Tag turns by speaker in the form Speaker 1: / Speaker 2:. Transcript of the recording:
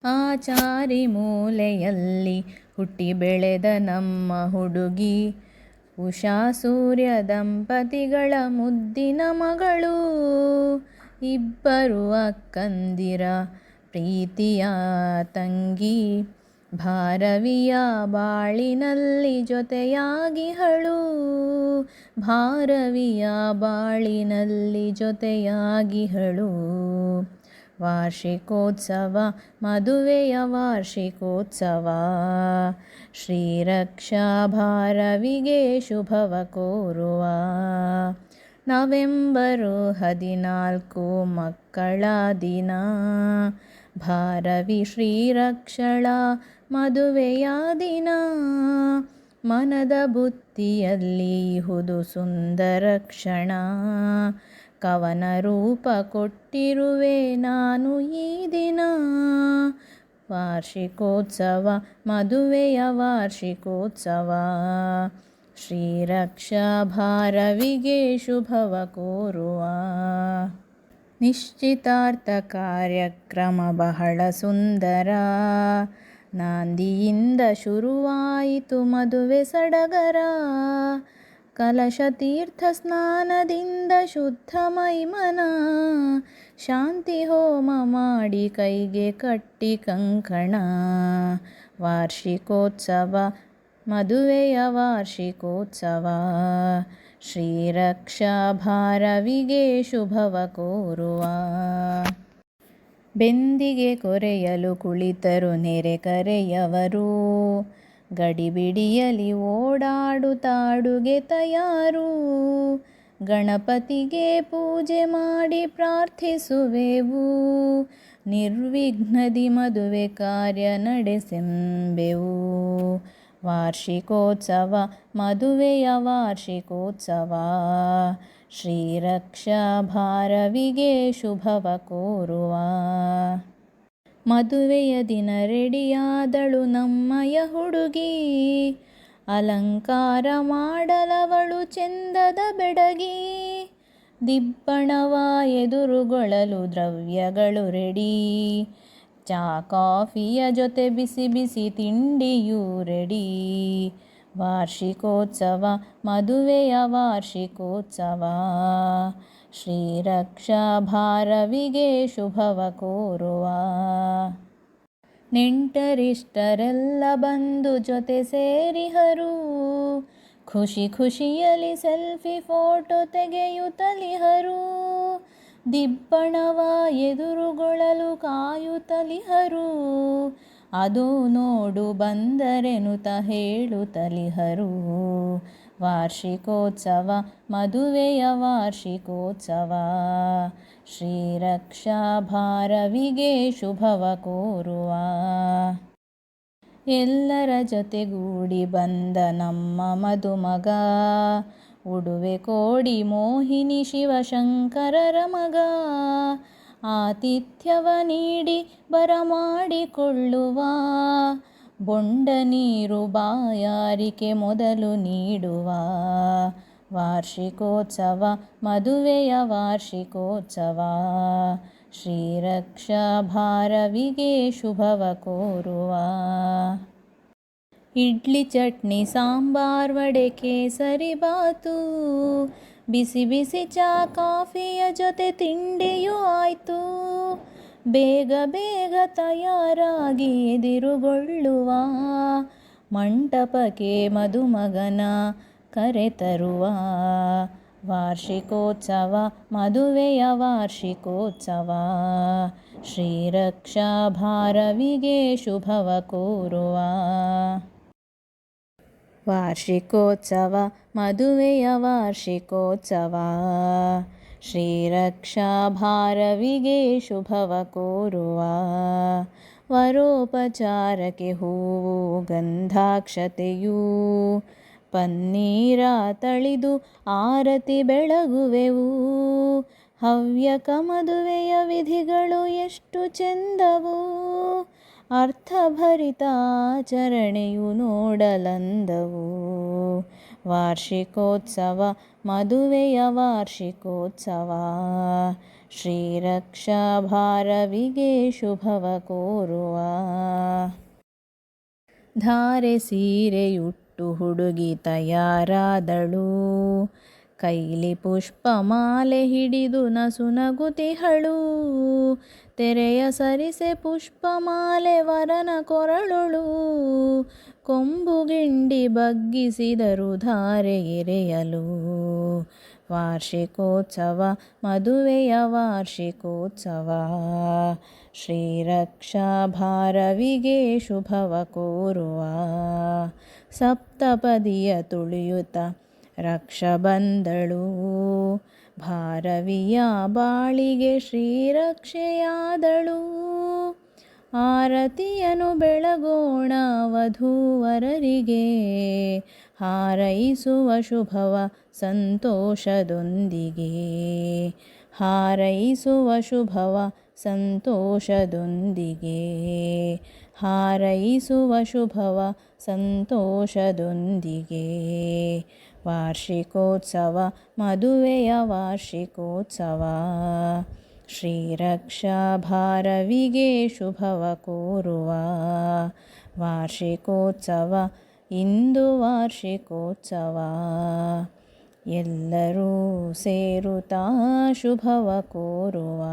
Speaker 1: ಆಚಾರಿ ಮೂಲೆಯಲ್ಲಿ ಹುಟ್ಟಿ ಬೆಳೆದ ನಮ್ಮ ಹುಡುಗಿ ಉಷಾ ಸೂರ್ಯ ದಂಪತಿಗಳ ಮುದ್ದಿನ ಮಗಳು. ಇಬ್ಬರು ಅಕ್ಕಂದಿರ ಪ್ರೀತಿಯ ತಂಗಿ, ಭಾರವಿಯ ಬಾಳಿನಲ್ಲಿ ಜೊತೆಯಾಗಿಹಳು. ಭಾರವಿಯ ಬಾಳಿನಲ್ಲಿ ಜೊತೆಯಾಗಿಹಳು. ವಾರ್ಷಿಕೋತ್ಸವ, ಮದುವೆಯ ವಾರ್ಷಿಕೋತ್ಸವ. ಶ್ರೀರಕ್ಷಾ ಭಾರವಿಗೆ ಶುಭವ ಕೋರುವ. ನವೆಂಬರು 14 ಮಕ್ಕಳ ದಿನ. ಭಾರವಿ ಶ್ರೀರಕ್ಷಳ ಮದುವೆಯ ದಿನ. ಮನದ ಬುತ್ತಿಯಲ್ಲಿ ಇಹುದು ಸುಂದರ ಕ್ಷಣ. ಕವನ ರೂಪ ಕೊಟ್ಟಿರುವೆ ನಾನು ಈ ದಿನ. ವಾರ್ಷಿಕೋತ್ಸವ, ಮದುವೆಯ ವಾರ್ಷಿಕೋತ್ಸವ. ಶ್ರೀರಕ್ಷಾ ಭಾರವಿಗೆ ಶುಭವ ಕೋರುವ. ನಿಶ್ಚಿತಾರ್ಥ ಕಾರ್ಯಕ್ರಮ ಬಹಳ ಸುಂದರ. ನಾಂದಿಯಿಂದ ಶುರುವಾಯಿತು ಮದುವೆ ಸಡಗರ. ಕಲಶ ತೀರ್ಥ ಸ್ನಾನದಿಂದ ಶುದ್ಧ ಮೈಮನ. ಶಾಂತಿ ಹೋಮ ಮಾಡಿ ಕೈಗೆ ಕಟ್ಟಿ ಕಂಕಣ. ವಾರ್ಷಿಕೋತ್ಸವ, ಮದುವೆಯ ವಾರ್ಷಿಕೋತ್ಸವ. ಶ್ರೀರಕ್ಷಾ ಭಾರವಿಗೆ ಶುಭವ ಕೋರುವ. ಬೆಂದಿಗೆ ಕೊರೆಯಲು ಕುಳಿತರು ನೆರೆ ಕರೆಯವರು. ಗಡಿಬಿಡಿಯಲಿ ಓಡಾಡುತ್ತಾಡುಗೆ ತಯಾರು. ಗಣಪತಿಗೆ ಪೂಜೆ ಮಾಡಿ ಪ್ರಾರ್ಥಿಸುವೆವು. ನಿರ್ವಿಘ್ನದಿ ಮದುವೆ ಕಾರ್ಯ ನಡೆಸೆಂಬೆವು. ವಾರ್ಷಿಕೋತ್ಸವ, ಮದುವೆಯ ವಾರ್ಷಿಕೋತ್ಸವ. ಶ್ರೀರಕ್ಷಾ ಭಾರವಿಗೆ ಶುಭವ ಕೋರುವ. ಮದುವೆಯ ದಿನ ರೆಡಿಯಾದಳು ನಮ್ಮಯ ಹುಡುಗಿ. ಅಲಂಕಾರ ಮಾಡಲವಳು ಚೆಂದದ ಬೆಡಗಿ. ದಿಬ್ಬಣವ ಎದುರುಗೊಳ್ಳಲು ದ್ರವ್ಯಗಳು ರೆಡಿ. ಚಾ ಕಾಫಿಯ ಜೊತೆ ಬಿಸಿ ಬಿಸಿ ತಿಂಡಿಯೂ ರೆಡಿ. ವಾರ್ಷಿಕೋತ್ಸವ, ಮದುವೆಯ ವಾರ್ಷಿಕೋತ್ಸವ. ಶ್ರೀರಕ್ಷಾ ಭಾರವಿಗೆ ಶುಭವ ಕೋರುವ. ನೆಂಟರಿಷ್ಟರೆಲ್ಲ ಬಂದು ಜೊತೆ ಸೇರಿಹರು. ಖುಷಿ ಖುಷಿಯಲಿ ಸೆಲ್ಫಿ ಫೋಟೋ ತೆಗೆಯುತ್ತಲಿಹರು. ದಿಬ್ಬಣವ ಎದುರುಗೊಳ್ಳಲು ಕಾಯುತ್ತಲಿಹರು. ಅದು ನೋಡು ಬಂದರೆನುತ ಹೇಳುತ್ತಲಿಹರು. ವಾರ್ಷಿಕೋತ್ಸವ, ಮದುವೆಯ ವಾರ್ಷಿಕೋತ್ಸವ. ಶ್ರೀರಕ್ಷಾ ಭಾರವಿಗೆ ಶುಭವ ಕೋರುವ. ಎಲ್ಲರ ಜೊತೆಗೂಡಿ ಬಂದ ನಮ್ಮ ಮದುಮಗ. ಉಡುವೆ ಕೋಡಿ ಮೋಹಿನಿ ಶಿವಶಂಕರರ ಮಗ. ಆತಿಥ್ಯವ ನೀಡಿ ಬರಮಾಡಿಕೊಳ್ಳುವ. ಬೊಂಡ ನೀರು ಬಾಯಾರಿಕೆ ಮೊದಲು ನೀಡುವ. ವಾರ್ಷಿಕೋತ್ಸವ, ಮದುವೆಯ ವಾರ್ಷಿಕೋತ್ಸವ. ಶ್ರೀರಕ್ಷಾ ಭಾರವಿಗೆ ಶುಭವ ಕೋರುವ. ಇಡ್ಲಿ ಚಟ್ನಿ ಸಾಂಬಾರ್ ವಡೆ ಕೇಸರಿ ಬಾತು. ಬಿಸಿ ಬಿಸಿ ಚಾ ಕಾಫಿಯ ಜೊತೆ ತಿಂಡಿಯೂ ಆಯ್ತು. ಬೇಗ ಬೇಗ ತಯಾರಾಗಿ ಎದುರುಗೊಳ್ಳುವ. ಮಂಟಪಕ್ಕೆ ಮದುಮಗನ ಕರೆತರುವ. ವಾರ್ಷಿಕೋತ್ಸವ, ಮದುವೆಯ ವಾರ್ಷಿಕೋತ್ಸವ. ಶ್ರೀರಕ್ಷಾ ಭಾರವಿಗೆ ಶುಭವ ಕೋರುವ. ವಾರ್ಷಿಕೋತ್ಸವ, ಮದುವೆಯ ವಾರ್ಷಿಕೋತ್ಸವ. ಶ್ರೀರಕ್ಷಾ ಭಾರವಿಗೆ ಶುಭವ ಕೋರುವ. ವರೋಪಚಾರಕ್ಕೆ ಹೂವು ಗಂಧಾಕ್ಷತೆಯೂ. ಪನ್ನೀರ ತಳಿದು ಆರತಿ ಬೆಳಗುವೆವು. ಹವ್ಯಕ ಮದುವೆಯ ವಿಧಿಗಳು ಎಷ್ಟು ಚೆಂದವು. ಅರ್ಥಭರಿತ ಆಚರಣೆಯು ನೋಡಲಂದವು. ವಾರ್ಷಿಕೋತ್ಸವ, ಮದುವೆಯ ವಾರ್ಷಿಕೋತ್ಸವ. ಶ್ರೀರಕ್ಷಾ ಭಾರವಿಗೆ ಶುಭವ ಕೋರುವ. ಧಾರೆ ಸೀರೆಯುಟ್ಟು ಹುಡುಗಿ ತಯಾರಾದಳು, ಕೈಲಿ ಪುಷ್ಪಮಾಲೆ ಹಿಡಿದು ನಸುನಗುತಿಹಳು. ತೆರೆಯ ಸರಿಸೆ ಪುಷ್ಪಮಾಲೆ ವರನ ಕೊರಳುಳು, ಕೊಂಬುಗಿಂಡಿ ಬಗ್ಗಿಸಿದರು ಧಾರೆ ಎರೆಯಲು. ವಾರ್ಷಿಕೋತ್ಸವ ಮದುವೆಯ ವಾರ್ಷಿಕೋತ್ಸವ, ಶ್ರೀರಕ್ಷಾ ಭಾರವಿಗೆ ಶುಭವ ಕೋರುವ. ಸಪ್ತಪದಿಯ ತುಳಿಯುತ್ತ ರಕ್ಷ ಬಂದಳು, ಭಾರವಿಯ ಬಾಳಿಗೆ ಶ್ರೀರಕ್ಷೆಯಾದಳು. ಆರತಿಯನು ಬೆಳಗೋಣ ವಧೂವರರಿಗೆ, ಹಾರೈಸುವ ಶುಭವ ಸಂತೋಷದೊಂದಿಗೆ. ಹಾರೈಸುವ ಶುಭವ ಸಂತೋಷದೊಂದಿಗೆ. ಹಾರೈಸುವ ಶುಭವ ಸಂತೋಷದೊಂದಿಗೆ. ವಾರ್ಷಿಕೋತ್ಸವ ಮದುವೆಯ ವಾರ್ಷಿಕೋತ್ಸವ, ಶ್ರೀರಕ್ಷಾ ಭಾರವಿಗೆ ಶುಭವ ಕೋರುವ. ವಾರ್ಷಿಕೋತ್ಸವ ಇಂದು ವಾರ್ಷಿಕೋತ್ಸವ, ಎಲ್ಲರೂ ಸೇರುತ್ತಾ ಶುಭವ ಕೋರುವ.